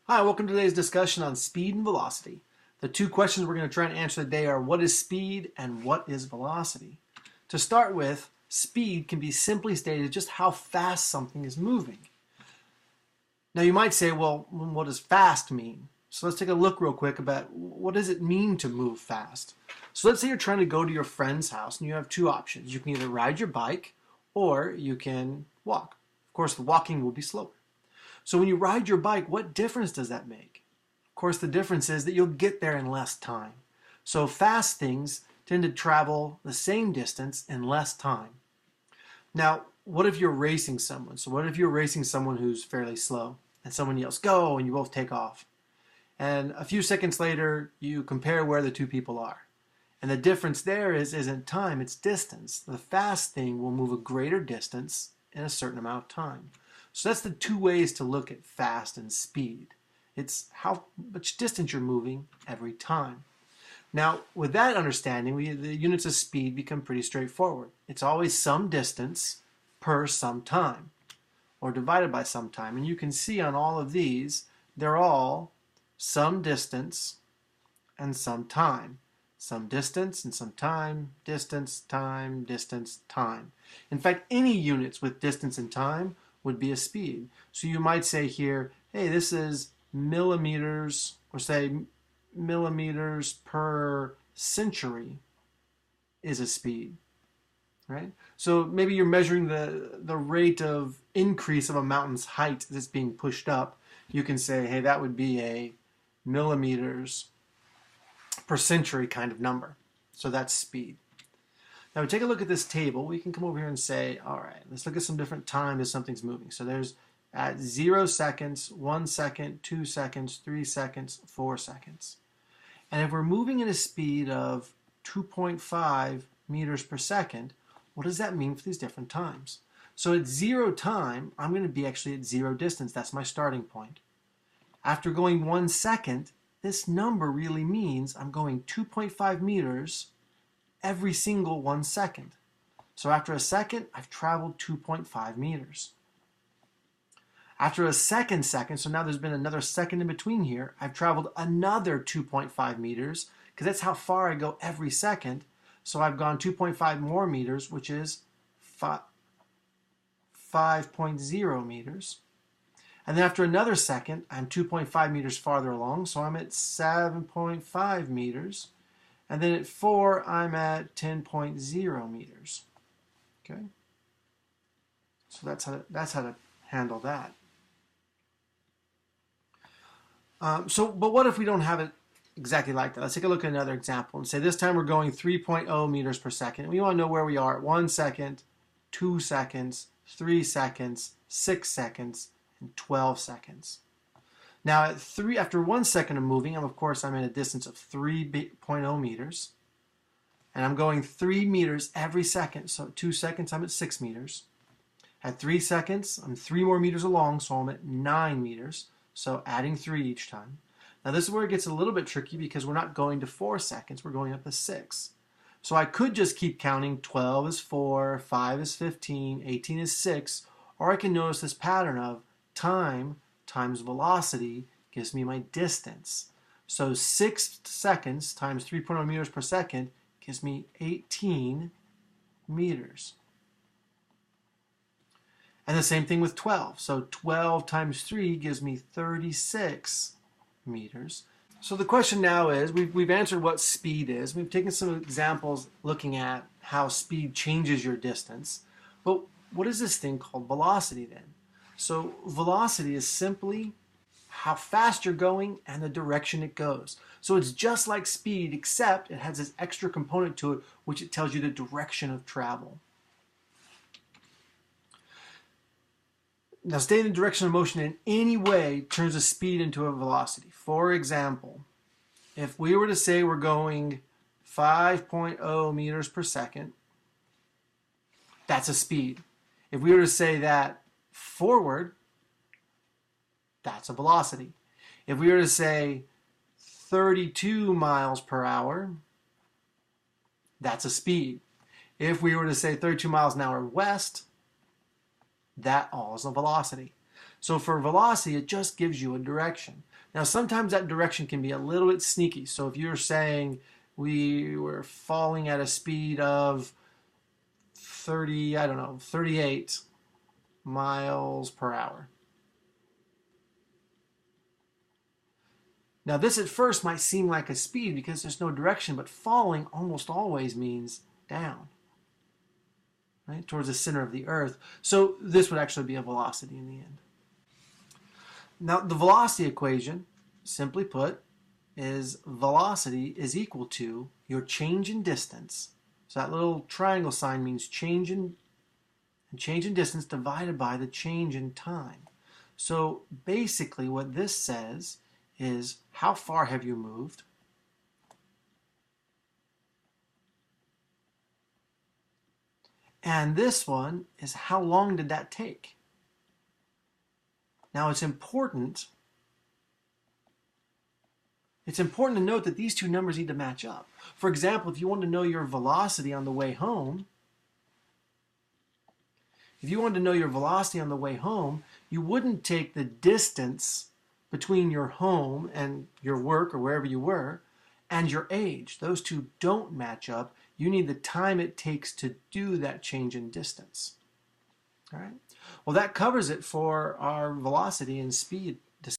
Hi, welcome to today's discussion on speed and velocity. The two questions we're going to try and answer today are what is speed and what is velocity? To start with, speed can be simply stated just how fast something is moving. Now you might say, well, what does fast mean? So let's take a look real quick about what does it mean to move fast. So let's say you're trying to go to your friend's house and you have two options. You can either ride your bike or you can walk. Of course, the walking will be slower. So when you ride your bike, what difference does that make? Of course, the difference is that you'll get there in less time. So fast things tend to travel the same distance in less time. Now, what if you're racing someone? So what if you're racing someone who's fairly slow and someone yells, go, and you both take off. And a few seconds later, you compare where the two people are. And the difference there isn't time, it's distance. The fast thing will move a greater distance in a certain amount of time. So that's the two ways to look at fast and speed. It's how much distance you're moving every time. Now, with that understanding, the units of speed become pretty straightforward. It's always some distance per some time, or divided by some time. And you can see on all of these, they're all some distance and some time. Some distance and some time, distance, time, distance, time. In fact, any units with distance and time would be a speed. So you might say here, hey, this is millimeters, or say millimeters per century is a speed, right? So maybe you're measuring the rate of increase of a mountain's height that's being pushed up. You can say, hey, that would be a millimeters per century kind of number. So that's speed. Now we take a look at this table. We can come over here and say, all right, let's look at some different time as something's moving. So there's at 0 seconds, 1 second, 2 seconds, 3 seconds, 4 seconds. And if we're moving at a speed of 2.5 meters per second, what does that mean for these different times? So at 0 time, I'm going to be actually at 0 distance. That's my starting point. After going 1 second, this number really means I'm going 2.5 meters every single 1 second. So after a second, I've traveled 2.5 meters. After a second, so now there's been another second in between here, I've traveled another 2.5 meters, because that's how far I go every second. So I've gone 2.5 more meters, which is 5.0 meters. And then after another second, I'm 2.5 meters farther along, so I'm at 7.5 meters. And then at 4, I'm at 10.0 meters. Okay? So that's how to handle that. But what if we don't have it exactly like that? Let's take a look at another example and say this time we're going 3.0 meters per second. We want to know where we are at 1 second, 2 seconds, 3 seconds, 6 seconds, and 12 seconds. Now after 1 second of moving, of course I'm at a distance of 3.0 meters. And I'm going 3 meters every second. So at 2 seconds I'm at 6 meters. At 3 seconds, I'm 3 more meters along, so I'm at 9 meters. So adding 3 each time. Now this is where it gets a little bit tricky because we're not going to 4 seconds, we're going up to 6. So I could just keep counting. 12 is 4, 5 is 15, 18 is 6, or I can notice this pattern of time times velocity gives me my distance. So 6 seconds times 3.0 meters per second gives me 18 meters. And the same thing with 12. So 12 times 3 gives me 36 meters. So the question now is, we've answered what speed is. We've taken some examples looking at how speed changes your distance. But what is this thing called velocity then? So velocity is simply how fast you're going and the direction it goes. So it's just like speed, except it has this extra component to it, which it tells you the direction of travel. Now, stating the direction of motion in any way turns a speed into a velocity. For example, if we were to say we're going 5.0 meters per second, that's a speed. If we were to say that forward, that's a velocity. If we were to say 32 miles per hour, that's a speed. If we were to say 32 miles an hour west, that all is a velocity. So for velocity, it just gives you a direction. Now, sometimes that direction can be a little bit sneaky. So if you're saying we were falling at a speed of 38 miles per hour. Now, this at first might seem like a speed because there's no direction, but falling almost always means down, right, towards the center of the earth. So this would actually be a velocity in the end. Now, the velocity equation, simply put, is velocity is equal to your change in distance. So that little triangle sign means change in distance divided by the change in time. So basically what this says is how far have you moved? And this one is how long did that take? Now it's important to note that these two numbers need to match up. For example, if you want to know your velocity on the way home, you wouldn't take the distance between your home and your work or wherever you were and your age. Those two don't match up. You need the time it takes to do that change in distance. All right? Well, that covers it for our velocity and speed